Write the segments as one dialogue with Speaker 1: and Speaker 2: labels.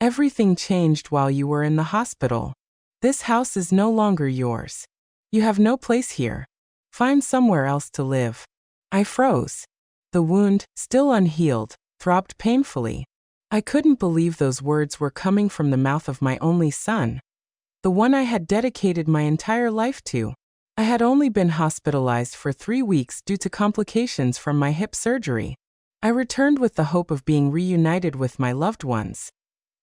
Speaker 1: Everything changed while you were in the hospital. This house is no longer yours. You have no place here. Find somewhere else to live." I froze. The wound, still unhealed, throbbed painfully. I couldn't believe those words were coming from the mouth of my only son, the one I had dedicated my entire life to. I had only been hospitalized for 3 weeks due to complications from my hip surgery. I returned with the hope of being reunited with my loved ones,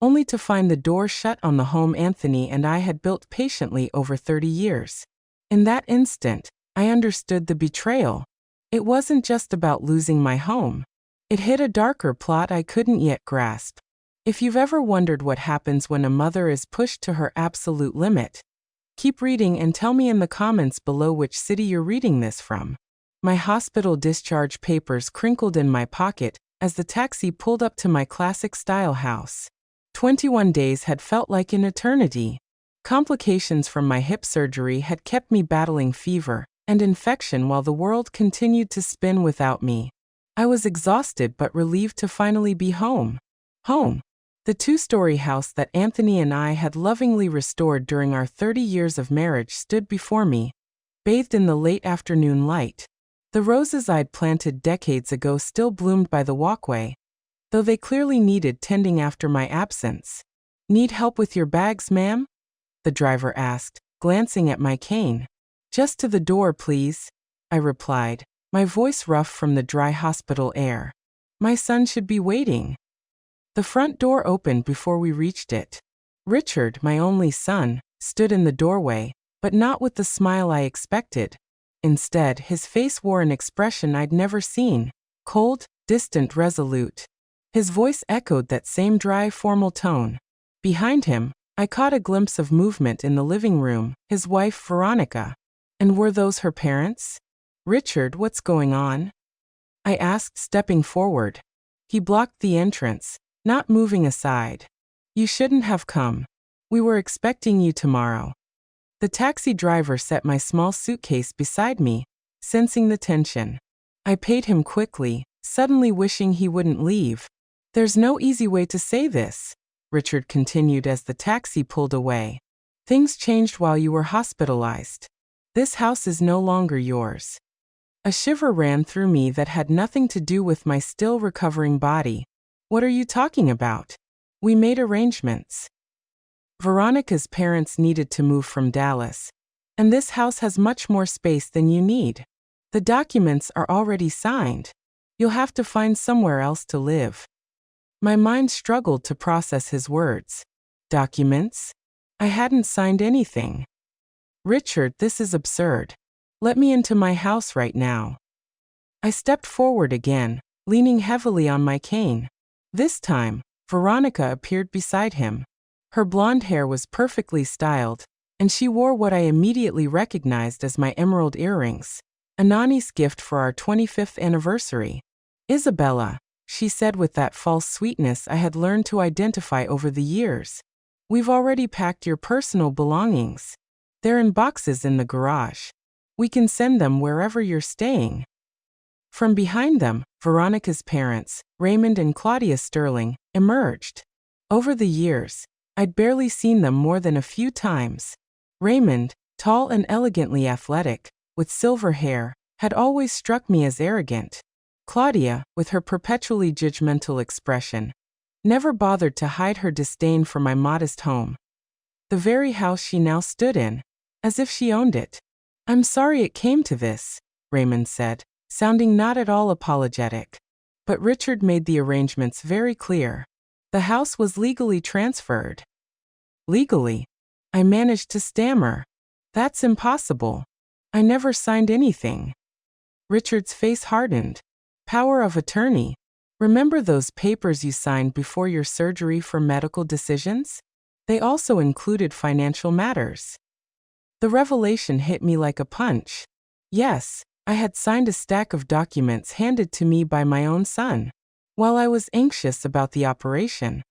Speaker 1: only to find the door shut on the home Anthony and I had built patiently over 30 years. In that instant, I understood the betrayal. It wasn't just about losing my home. It hid a darker plot I couldn't yet grasp. If you've ever wondered what happens when a mother is pushed to her absolute limit, keep reading and tell me in the comments below which city you're reading this from. My hospital discharge papers crinkled in my pocket as the taxi pulled up to my classic-style house. 21 days had felt like an eternity. Complications from my hip surgery had kept me battling fever and infection while the world continued to spin without me. I was exhausted but relieved to finally be home. Home. The 2-story house that Anthony and I had lovingly restored during our 30 years of marriage stood before me, bathed in the late afternoon light. The roses I'd planted decades ago still bloomed by the walkway, though they clearly needed tending after my absence. "Need help with your bags, ma'am?" the driver asked, glancing at my cane. "Just to the door, please," I replied, my voice rough from the dry hospital air. My son should be waiting. The front door opened before we reached it. Richard, my only son, stood in the doorway, but not with the smile I expected. Instead, his face wore an expression I'd never seen: cold, distant, resolute. His voice echoed that same dry, formal tone. Behind him, I caught a glimpse of movement in the living room, his wife Veronica. And were those her parents? "Richard, what's going on?" I asked, stepping forward. He blocked the entrance, not moving aside. "You shouldn't have come. We were expecting you tomorrow." The taxi driver set my small suitcase beside me, sensing the tension. I paid him quickly, suddenly wishing he wouldn't leave. "There's no easy way to say this," Richard continued as the taxi pulled away. "Things changed while you were hospitalized. This house is no longer yours." A shiver ran through me that had nothing to do with my still recovering body. "What are you talking about? We made arrangements. Veronica's parents needed to move from Dallas, and this house has much more space than you need. The documents are already signed. You'll have to find somewhere else to live." My mind struggled to process his words. Documents? I hadn't signed anything. "Richard, this is absurd. Let me into my house right now." I stepped forward again, leaning heavily on my cane. This time, Veronica appeared beside him. Her blonde hair was perfectly styled, and she wore what I immediately recognized as my emerald earrings, Anani's gift for our 25th anniversary. "Isabella," she said with that false sweetness I had learned to identify over the years, "we've already packed your personal belongings. They're in boxes in the garage. We can send them wherever you're staying." From behind them, Veronica's parents, Raymond and Claudia Sterling, emerged. Over the years, I'd barely seen them more than a few times. Raymond, tall and elegantly athletic, with silver hair, had always struck me as arrogant. Claudia, with her perpetually judgmental expression, never bothered to hide her disdain for my modest home, the very house she now stood in, as if she owned it. "I'm sorry it came to this," Raymond said, sounding not at all apologetic. But Richard made the arrangements very clear. The house was legally transferred. "Legally?" I managed to stammer. "That's impossible. I never signed anything." Richard's face hardened. "Power of attorney. Remember those papers you signed before your surgery for medical decisions? They also included financial matters." The revelation hit me like a punch. Yes, I had signed a stack of documents handed to me by my own son. While I was anxious about the operation,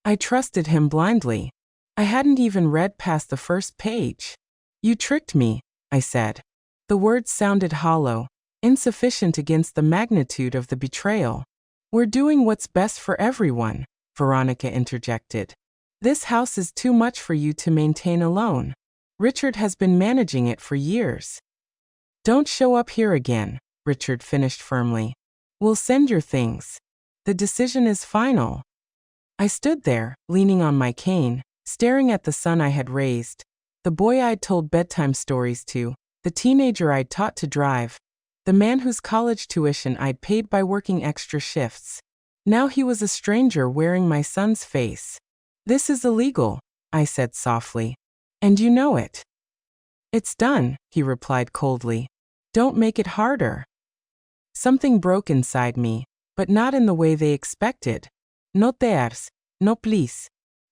Speaker 1: I trusted him blindly. I hadn't even read past the first page. "You tricked me," I said. The words sounded hollow, insufficient against the magnitude of the betrayal. "We're doing what's best for everyone," Veronica interjected. This house is too much for you to maintain alone. Richard has been managing it for years. Don't show up here again, Richard finished firmly. We'll send your things. The decision is final. I stood there, leaning on my cane, staring at the son I had raised, the boy I'd told bedtime stories to, the teenager I'd taught to drive, the man whose college tuition I'd paid by working extra shifts. Now he was a stranger wearing my son's face. This is illegal, I said softly. And you know it. It's done, he replied coldly. Don't make it harder. Something broke inside me, but not in the way they expected. No tears, no please.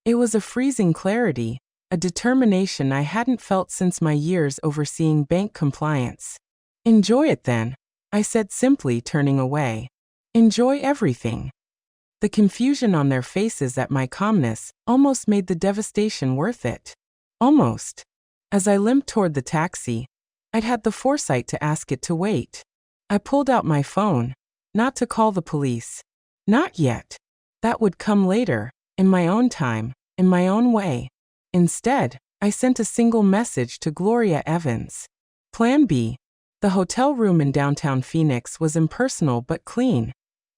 Speaker 1: It was a freezing clarity, a determination I hadn't felt since my years overseeing bank compliance. Enjoy it then, I said simply, turning away. Enjoy everything. The confusion on their faces at my calmness almost made the devastation worth it. Almost. As I limped toward the taxi, I'd had the foresight to ask it to wait. I pulled out my phone, not to call the police. Not yet. That would come later, in my own time, in my own way. Instead, I sent a single message to Gloria Evans. Plan B. The hotel room in downtown Phoenix was impersonal but clean.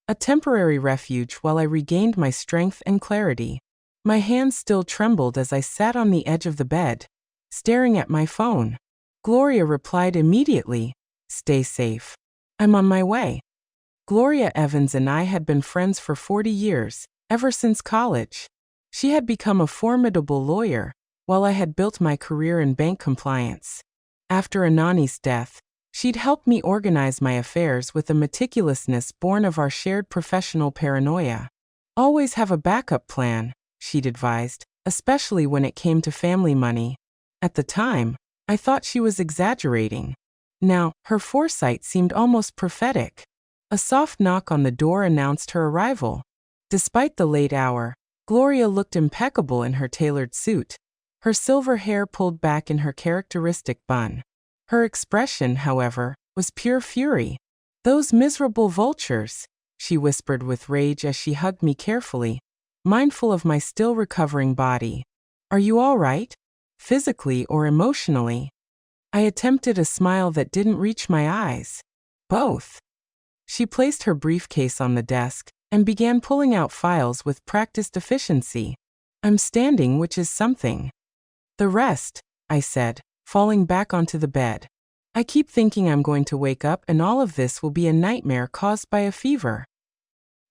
Speaker 1: A temporary refuge while I regained my strength and clarity. My hands still trembled as I sat on the edge of the bed, staring at my phone. Gloria replied immediately, "Stay safe. I'm on my way." Gloria Evans and I had been friends for 40 years, ever since college. She had become a formidable lawyer, while I had built my career in bank compliance. After Anani's death, she'd helped me organize my affairs with a meticulousness born of our shared professional paranoia. Always have a backup plan, she'd advised, especially when it came to family money. At the time, I thought she was exaggerating. Now, her foresight seemed almost prophetic. A soft knock on the door announced her arrival. Despite the late hour, Gloria looked impeccable in her tailored suit, her silver hair pulled back in her characteristic bun. Her expression, however, was pure fury. "Those miserable vultures," she whispered with rage as she hugged me carefully, mindful of my still recovering body. "Are you all right? Physically or emotionally?" I attempted a smile that didn't reach my eyes. "Both." She placed her briefcase on the desk and began pulling out files with practiced efficiency. "I'm standing, which is something." "The rest," I said, falling back onto the bed. "I keep thinking I'm going to wake up and all of this will be a nightmare caused by a fever."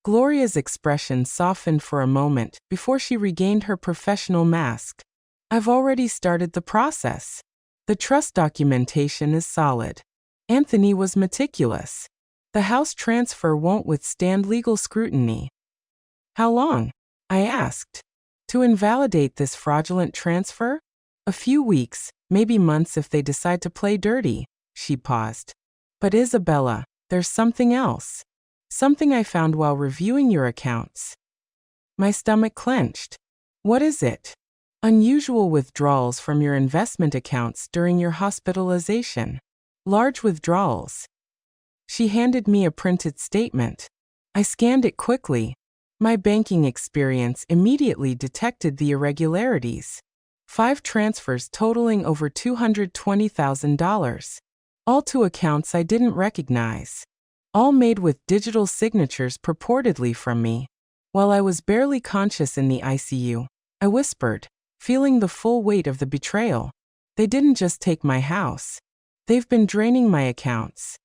Speaker 1: Gloria's expression softened for a moment before she regained her professional mask. "I've already started the process. The trust documentation is solid. Anthony was meticulous. The house transfer won't withstand legal scrutiny." "How long?" I asked. "To invalidate this fraudulent transfer? A few weeks, maybe months if they decide to play dirty." She paused. "But Isabella, there's something else. Something I found while reviewing your accounts." My stomach clenched. "What is it?" "Unusual withdrawals from your investment accounts during your hospitalization. Large withdrawals." She handed me a printed statement. I scanned it quickly. My banking experience immediately detected the irregularities. 5 transfers totaling over $220,000. All to accounts I didn't recognize. All made with digital signatures purportedly from me. While I was barely conscious in the ICU, I whispered, feeling the full weight of the betrayal. "They didn't just take my house. They've been draining my accounts."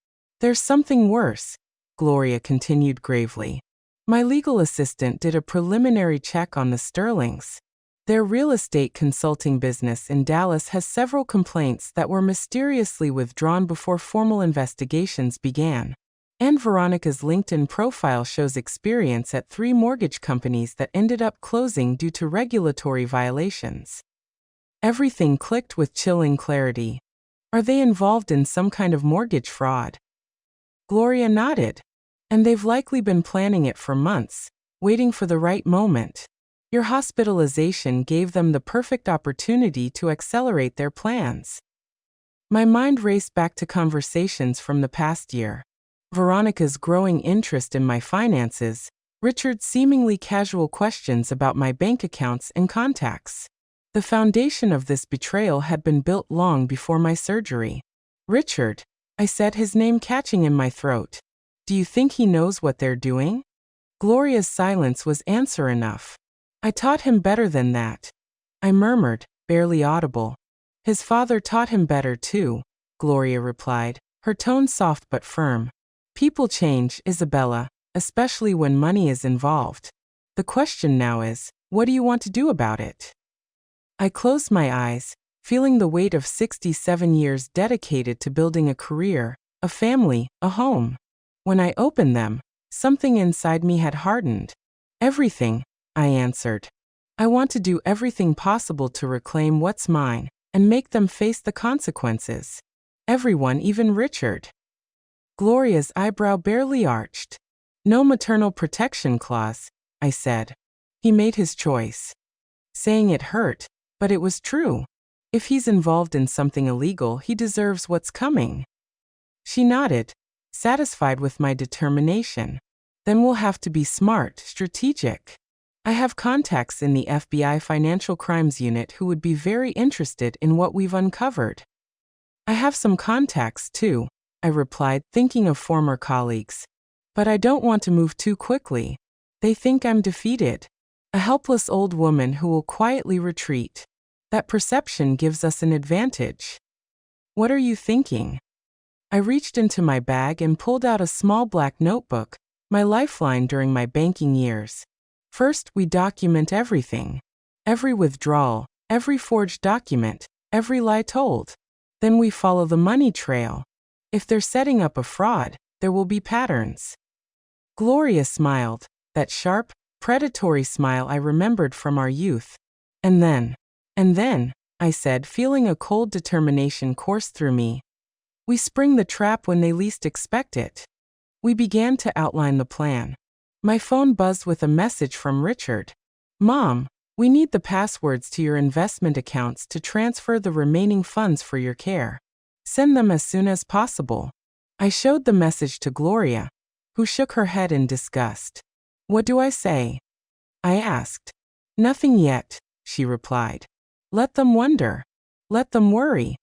Speaker 1: "There's something worse," Gloria continued gravely. "My legal assistant did a preliminary check on the Sterlings. Their real estate consulting business in Dallas has several complaints that were mysteriously withdrawn before formal investigations began. And Veronica's LinkedIn profile shows experience at 3 mortgage companies that ended up closing due to regulatory violations." Everything clicked with chilling clarity. Are they involved in some kind of mortgage fraud? Gloria nodded. "And they've likely been planning it for months, waiting for the right moment. Your hospitalization gave them the perfect opportunity to accelerate their plans." My mind raced back to conversations from the past year. Veronica's growing interest in my finances, Richard's seemingly casual questions about my bank accounts and contacts. The foundation of this betrayal had been built long before my surgery. Richard, I said, his name catching in my throat. Do you think he knows what they're doing? Gloria's silence was answer enough. I taught him better than that, I murmured, barely audible. His father taught him better too, Gloria replied, her tone soft but firm. People change, Isabella, especially when money is involved. The question now is, what do you want to do about it? I closed my eyes, feeling the weight of 67 years dedicated to building a career, a family, a home. When I opened them, something inside me had hardened. Everything, I answered. I want to do everything possible to reclaim what's mine and make them face the consequences. Everyone, even Richard. Gloria's eyebrow barely arched. No maternal protection clause, I said. He made his choice. Saying it hurt, but it was true. If he's involved in something illegal, he deserves what's coming. She nodded, satisfied with my determination. Then we'll have to be smart, strategic. I have contacts in the FBI Financial Crimes Unit who would be very interested in what we've uncovered. I have some contacts too, I replied, thinking of former colleagues. But I don't want to move too quickly. They think I'm defeated. A helpless old woman who will quietly retreat. That perception gives us an advantage. What are you thinking? I reached into my bag and pulled out a small black notebook, my lifeline during my banking years. First, we document everything. Every withdrawal, every forged document, every lie told. Then we follow the money trail. If they're setting up a fraud, there will be patterns. Gloria smiled, that sharp, predatory smile I remembered from our youth. And then, I said, feeling a cold determination course through me. We spring the trap when they least expect it. We began to outline the plan. My phone buzzed with a message from Richard. Mom, we need the passwords to your investment accounts to transfer the remaining funds for your care. Send them as soon as possible. I showed the message to Gloria, who shook her head in disgust. What do I say? I asked. Nothing yet, she replied. Let them wonder. Let them worry.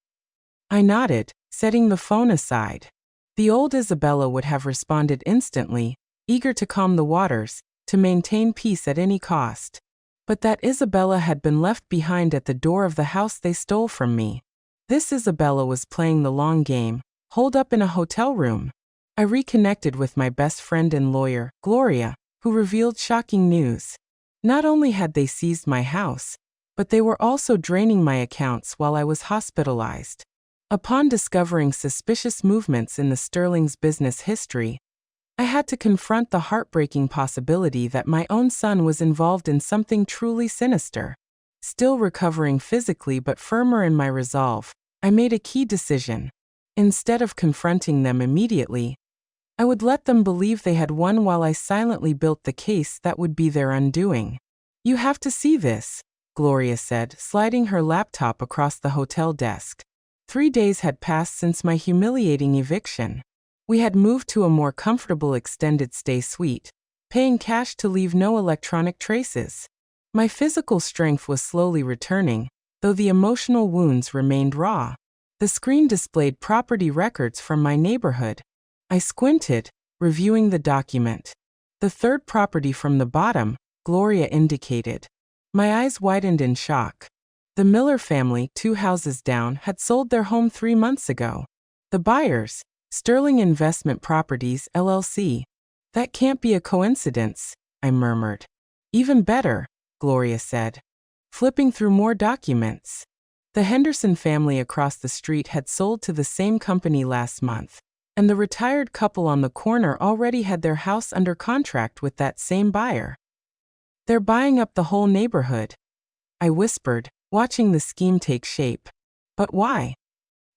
Speaker 1: I nodded, setting the phone aside. The old Isabella would have responded instantly, eager to calm the waters, to maintain peace at any cost. But that Isabella had been left behind at the door of the house they stole from me. This Isabella was playing the long game, holed up in a hotel room. I reconnected with my best friend and lawyer, Gloria, who revealed shocking news. Not only had they seized my house, but they were also draining my accounts while I was hospitalized. Upon discovering suspicious movements in the Sterling's business history, I had to confront the heartbreaking possibility that my own son was involved in something truly sinister. Still recovering physically but firmer in my resolve, I made a key decision. Instead of confronting them immediately, I would let them believe they had won while I silently built the case that would be their undoing. You have to see this, Gloria said, sliding her laptop across the hotel desk. 3 days had passed since my humiliating eviction. We had moved to a more comfortable extended stay suite, paying cash to leave no electronic traces. My physical strength was slowly returning, though the emotional wounds remained raw. The screen displayed property records from my neighborhood. I squinted, reviewing the document. The third property from the bottom, Gloria indicated. My eyes widened in shock. The Miller family, 2 houses down, had sold their home 3 months ago. The buyers, Sterling Investment Properties, LLC. That can't be a coincidence, I murmured. Even better, Gloria said, flipping through more documents. The Henderson family across the street had sold to the same company last month, and the retired couple on the corner already had their house under contract with that same buyer. They're buying up the whole neighborhood, I whispered, watching the scheme take shape. But why?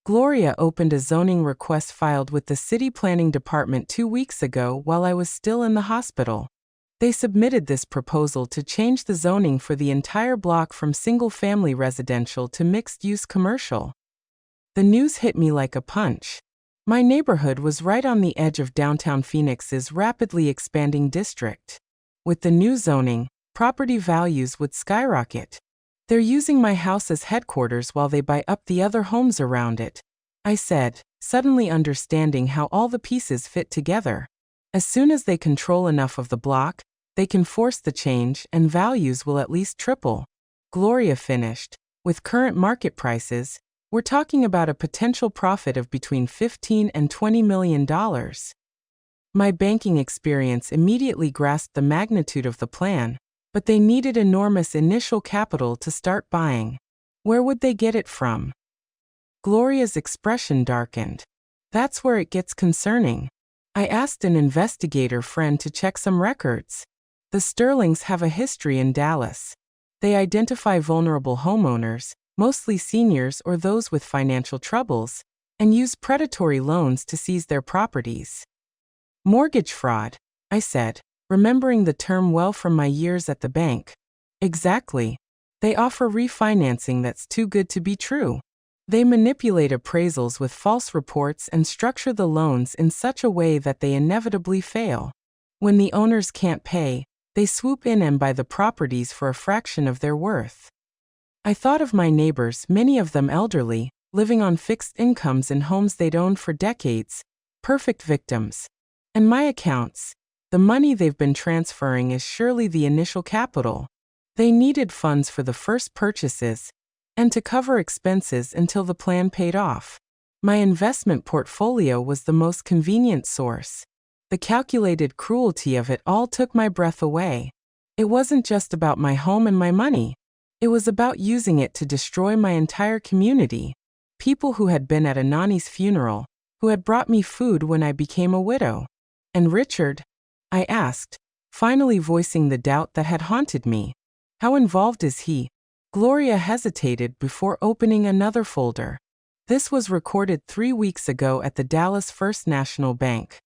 Speaker 1: Gloria opened a zoning request filed with the City Planning Department 2 weeks ago while I was still in the hospital. They submitted this proposal to change the zoning for the entire block from single-family residential to mixed-use commercial. The news hit me like a punch. My neighborhood was right on the edge of downtown Phoenix's rapidly expanding district. With the new zoning, property values would skyrocket. They're using my house as headquarters while they buy up the other homes around it, I said, suddenly understanding how all the pieces fit together. As soon as they control enough of the block, they can force the change and values will at least triple. Gloria finished. With current market prices, we're talking about a potential profit of between $15 and $20 million. My banking experience immediately grasped the magnitude of the plan, but they needed enormous initial capital to start buying. Where would they get it from? Gloria's expression darkened. That's where it gets concerning. I asked an investigator friend to check some records. The Sterlings have a history in Dallas. They identify vulnerable homeowners, mostly seniors or those with financial troubles, and use predatory loans to seize their properties. Mortgage fraud, I said, remembering the term well from my years at the bank. Exactly. They offer refinancing that's too good to be true. They manipulate appraisals with false reports and structure the loans in such a way that they inevitably fail. When the owners can't pay, they swoop in and buy the properties for a fraction of their worth. I thought of my neighbors, many of them elderly, living on fixed incomes in homes they'd owned for decades, perfect victims. And my accounts, the money they've been transferring is surely the initial capital. They needed funds for the first purchases and to cover expenses until the plan paid off. My investment portfolio was the most convenient source. The calculated cruelty of it all took my breath away. It wasn't just about my home and my money. It was about using it to destroy my entire community. People who had been at Anani's funeral, who had brought me food when I became a widow. And Richard? I asked, finally voicing the doubt that had haunted me. How involved is he? Gloria hesitated before opening another folder. This was recorded 3 weeks ago at the Dallas First National Bank.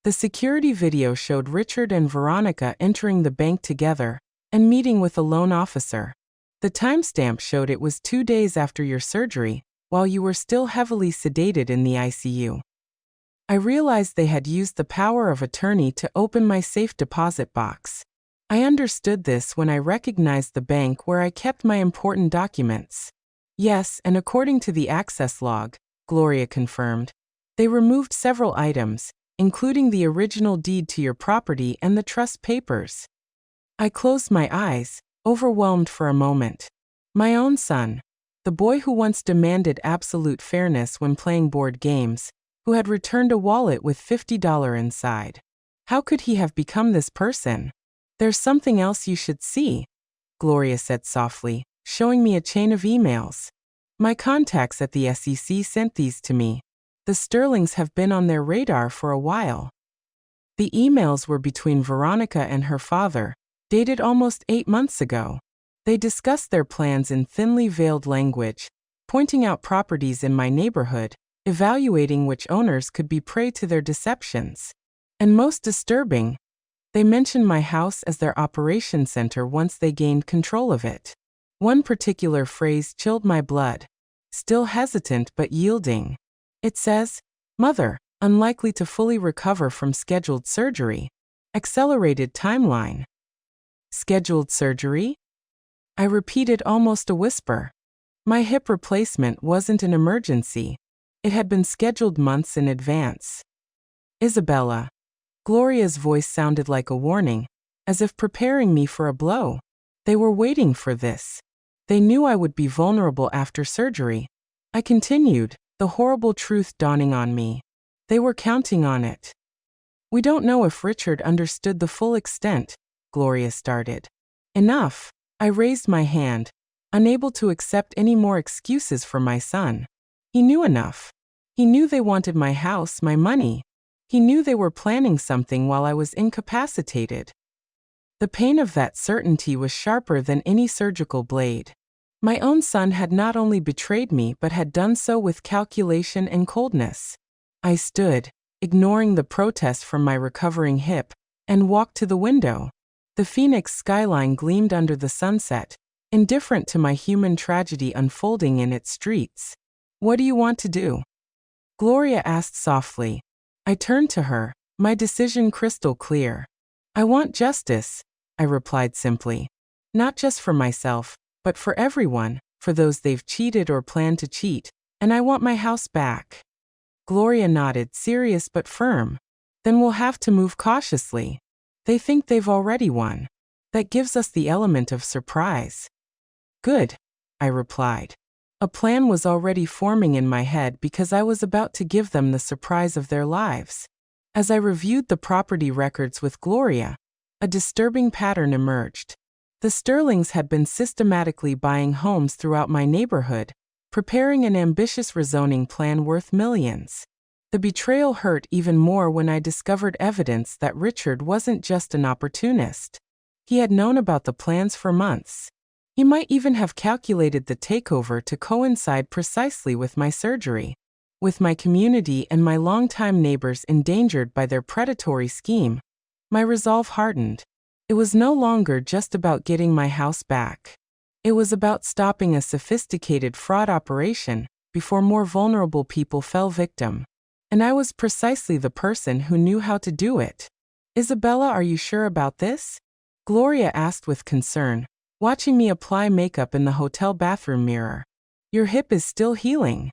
Speaker 1: The security video showed Richard and Veronica entering the bank together and meeting with a loan officer. The timestamp showed it was 2 days after your surgery, while you were still heavily sedated in the ICU. I realized they had used the power of attorney to open my safe deposit box. I understood this when I recognized the bank where I kept my important documents. Yes, and according to the access log, Gloria confirmed, they removed several items, including the original deed to your property and the trust papers. I closed my eyes, overwhelmed for a moment. My own son, the boy who once demanded absolute fairness when playing board games, who had returned a wallet with $50 inside. How could he have become this person? There's something else you should see, Gloria said softly, showing me a chain of emails. My contacts at the SEC sent these to me. The Sterlings have been on their radar for a while. The emails were between Veronica and her father, dated almost 8 months ago. They discussed their plans in thinly veiled language, pointing out properties in my neighborhood, evaluating which owners could be prey to their deceptions. And most disturbing, they mentioned my house as their operation center once they gained control of it. One particular phrase chilled my blood. Still hesitant but yielding. It says, "Mother, unlikely to fully recover from scheduled surgery. Accelerated timeline." Scheduled surgery? I repeated almost a whisper. My hip replacement wasn't an emergency. It had been scheduled months in advance. Isabella. Gloria's voice sounded like a warning, as if preparing me for a blow. They were waiting for this. They knew I would be vulnerable after surgery. I continued, the horrible truth dawning on me. They were counting on it. We don't know if Richard understood the full extent, Gloria started. Enough. I raised my hand, unable to accept any more excuses for my son. He knew enough. He knew they wanted my house, my money. He knew they were planning something while I was incapacitated. The pain of that certainty was sharper than any surgical blade. My own son had not only betrayed me but had done so with calculation and coldness. I stood, ignoring the protest from my recovering hip, and walked to the window. The Phoenix skyline gleamed under the sunset, indifferent to my human tragedy unfolding in its streets. "What do you want to do?" Gloria asked softly. I turned to her, my decision crystal clear. "I want justice," I replied simply. Not just for myself, but for everyone, for those they've cheated or plan to cheat, and I want my house back. Gloria nodded, serious but firm. Then we'll have to move cautiously. They think they've already won. That gives us the element of surprise. Good, I replied. A plan was already forming in my head because I was about to give them the surprise of their lives. As I reviewed the property records with Gloria, a disturbing pattern emerged. The Sterlings had been systematically buying homes throughout my neighborhood, preparing an ambitious rezoning plan worth millions. The betrayal hurt even more when I discovered evidence that Richard wasn't just an opportunist. He had known about the plans for months. He might even have calculated the takeover to coincide precisely with my surgery. With my community and my longtime neighbors endangered by their predatory scheme, my resolve hardened. It was no longer just about getting my house back. It was about stopping a sophisticated fraud operation before more vulnerable people fell victim. And I was precisely the person who knew how to do it. Isabella, are you sure about this? Gloria asked with concern, watching me apply makeup in the hotel bathroom mirror. Your hip is still healing.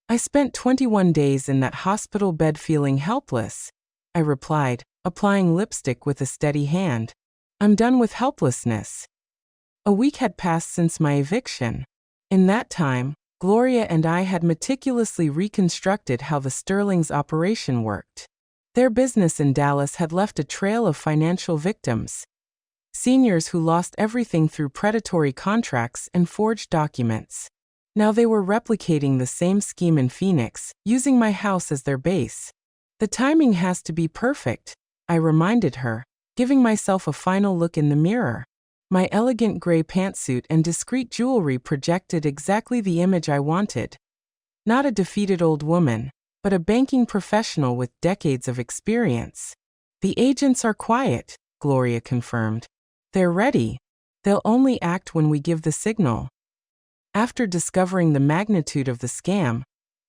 Speaker 1: I spent 21 days in that hospital bed feeling helpless, I replied, applying lipstick with a steady hand. I'm done with helplessness. A week had passed since my eviction. In that time, Gloria and I had meticulously reconstructed how the Sterlings' operation worked. Their business in Dallas had left a trail of financial victims. Seniors who lost everything through predatory contracts and forged documents. Now they were replicating the same scheme in Phoenix, using my house as their base. The timing has to be perfect, I reminded her, giving myself a final look in the mirror. My elegant gray pantsuit and discreet jewelry projected exactly the image I wanted. Not a defeated old woman, but a banking professional with decades of experience. The agents are quiet, Gloria confirmed. They're ready. They'll only act when we give the signal. After discovering the magnitude of the scam,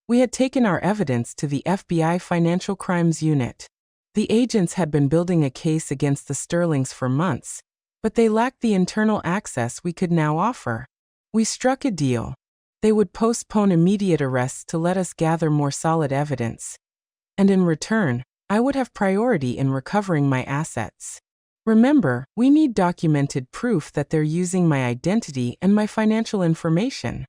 Speaker 1: we had taken our evidence to the FBI Financial Crimes Unit. The agents had been building a case against the Sterlings for months, but they lacked the internal access we could now offer. We struck a deal. They would postpone immediate arrests to let us gather more solid evidence. And in return, I would have priority in recovering my assets. Remember, we need documented proof that they're using my identity and my financial information.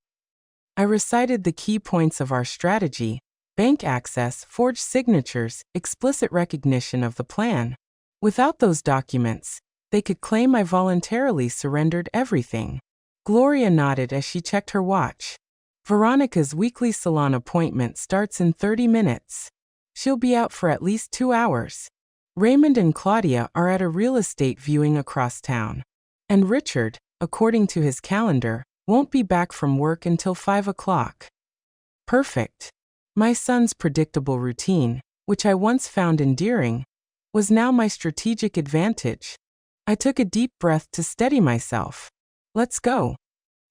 Speaker 1: I recited the key points of our strategy: bank access, forged signatures, explicit recognition of the plan. Without those documents, they could claim I voluntarily surrendered everything. Gloria nodded as she checked her watch. Veronica's weekly salon appointment starts in 30 minutes. She'll be out for at least 2 hours. Raymond and Claudia are at a real estate viewing across town. And Richard, according to his calendar, won't be back from work until 5 o'clock. Perfect. My son's predictable routine, which I once found endearing, was now my strategic advantage. I took a deep breath to steady myself. Let's go.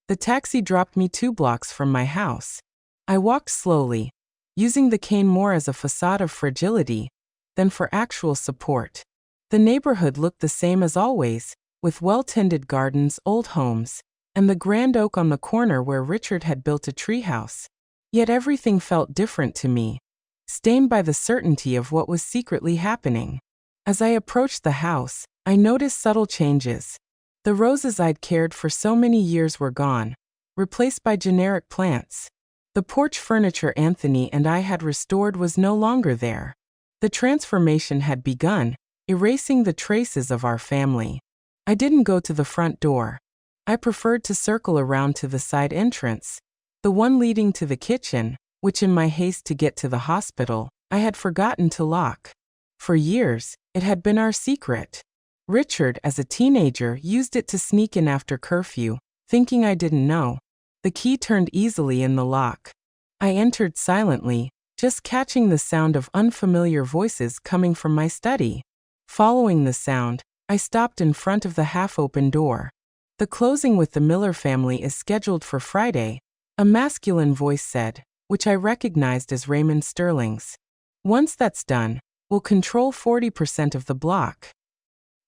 Speaker 1: The taxi dropped me 2 blocks from my house. I walked slowly, using the cane more as a facade of fragility than for actual support. The neighborhood looked the same as always, with well-tended gardens, old homes, and the grand oak on the corner where Richard had built a treehouse. Yet everything felt different to me, stained by the certainty of what was secretly happening. As I approached the house, I noticed subtle changes. The roses I'd cared for so many years were gone, replaced by generic plants. The porch furniture Anthony and I had restored was no longer there. The transformation had begun, erasing the traces of our family. I didn't go to the front door. I preferred to circle around to the side entrance, the one leading to the kitchen, which in my haste to get to the hospital, I had forgotten to lock. For years, it had been our secret. Richard, as a teenager, used it to sneak in after curfew, thinking I didn't know. The key turned easily in the lock. I entered silently, just catching the sound of unfamiliar voices coming from my study. Following the sound, I stopped in front of the half-open door. The closing with the Miller family is scheduled for Friday, a masculine voice said, which I recognized as Raymond Sterling's. Once that's done, we'll control 40% of the block.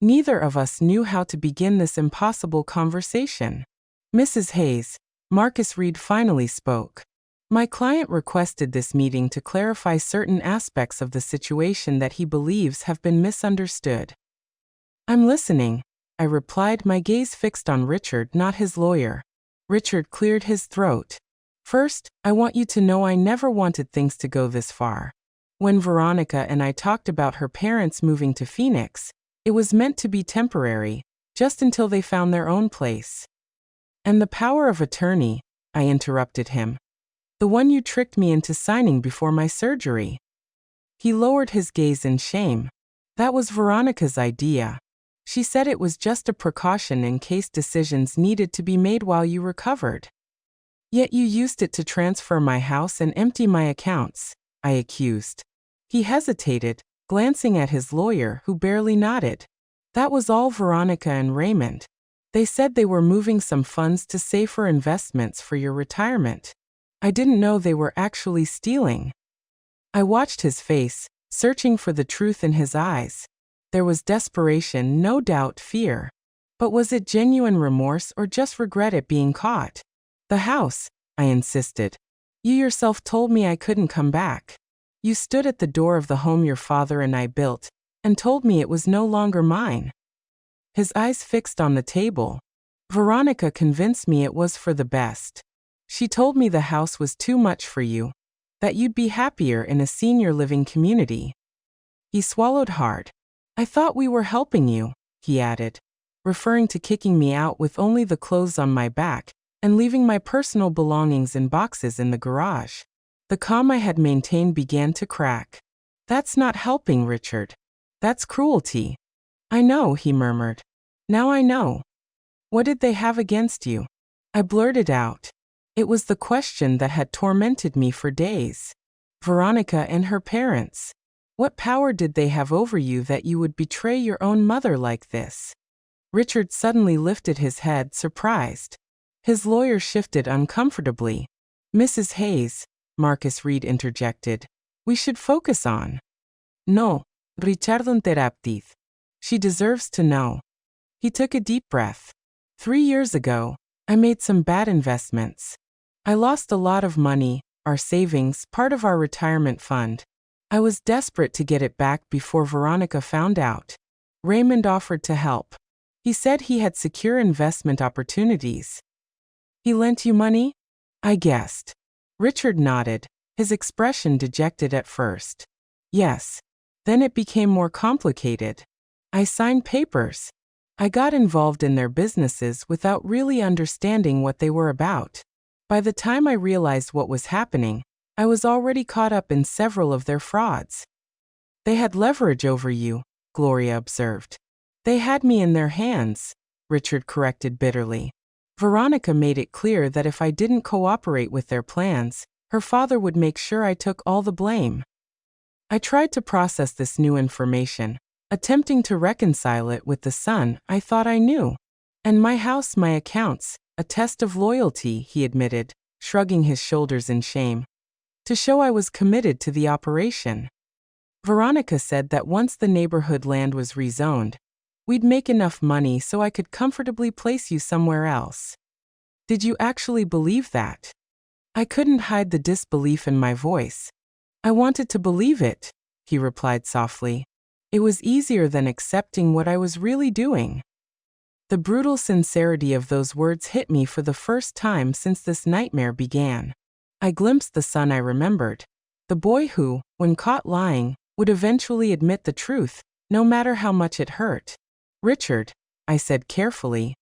Speaker 1: Neither of us knew how to begin this impossible conversation. Mrs. Hayes, Marcus Reed finally spoke. My client requested this meeting to clarify certain aspects of the situation that he believes have been misunderstood. I'm listening, I replied, my gaze fixed on Richard, not his lawyer. Richard cleared his throat. First, I want you to know I never wanted things to go this far. When Veronica and I talked about her parents moving to Phoenix, it was meant to be temporary, just until they found their own place. And the power of attorney, I interrupted him. The one you tricked me into signing before my surgery. He lowered his gaze in shame. That was Veronica's idea. She said it was just a precaution in case decisions needed to be made while you recovered. Yet you used it to transfer my house and empty my accounts, I accused. He hesitated, glancing at his lawyer, who barely nodded. That was all Veronica and Raymond. They said they were moving some funds to safer investments for your retirement. I didn't know they were actually stealing. I watched his face, searching for the truth in his eyes. There was desperation, no doubt fear. But was it genuine remorse or just regret at being caught? The house, I insisted. You yourself told me I couldn't come back. You stood at the door of the home your father and I built, and told me it was no longer mine. His eyes fixed on the table. Veronica convinced me it was for the best. She told me the house was too much for you, that you'd be happier in a senior living community. He swallowed hard. I thought we were helping you, he added, referring to kicking me out with only the clothes on my back and leaving my personal belongings in boxes in the garage. The calm I had maintained began to crack. That's not helping, Richard. That's cruelty. I know, he murmured. Now I know. What did they have against you? I blurted out. It was the question that had tormented me for days. Veronica and her parents. What power did they have over you that you would betray your own mother like this? Richard suddenly lifted his head, surprised. His lawyer shifted uncomfortably. Mrs. Hayes, Marcus Reed interjected, we should focus on. No, Richard interrupted. She deserves to know. He took a deep breath. 3 years ago, I made some bad investments. I lost a lot of money, our savings, part of our retirement fund. I was desperate to get it back before Veronica found out. Raymond offered to help. He said he had secure investment opportunities. He lent you money? I guessed. Richard nodded, his expression dejected at first. Yes. Then it became more complicated. I signed papers. I got involved in their businesses without really understanding what they were about. By the time I realized what was happening, I was already caught up in several of their frauds. They had leverage over you, Gloria observed. They had me in their hands, Richard corrected bitterly. Veronica made it clear that if I didn't cooperate with their plans, her father would make sure I took all the blame. I tried to process this new information, attempting to reconcile it with the son I thought I knew. And my house, my accounts, a test of loyalty, he admitted, shrugging his shoulders in shame. To show I was committed to the operation. Veronica said that once the neighborhood land was rezoned, we'd make enough money so I could comfortably place you somewhere else. Did you actually believe that? I couldn't hide the disbelief in my voice. I wanted to believe it, he replied softly. It was easier than accepting what I was really doing. The brutal sincerity of those words hit me for the first time since this nightmare began. I glimpsed the son I remembered, the boy who, when caught lying, would eventually admit the truth, no matter how much it hurt. Richard, I said carefully,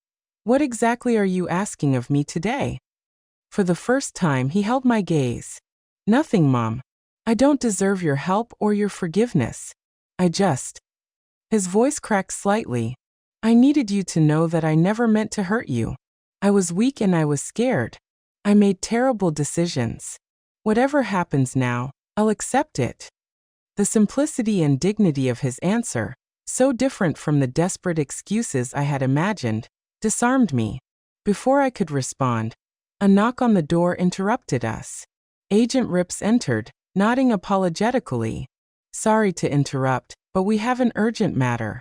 Speaker 1: what exactly are you asking of me today? For the first time he held my gaze. Nothing, Mom. I don't deserve your help or your forgiveness. I just... His voice cracked slightly. I needed you to know that I never meant to hurt you. I was weak and I was scared. I made terrible decisions. Whatever happens now, I'll accept it. The simplicity and dignity of his answer, so different from the desperate excuses I had imagined, disarmed me. Before I could respond, a knock on the door interrupted us. Agent Rips entered, nodding apologetically. Sorry to interrupt, but we have an urgent matter.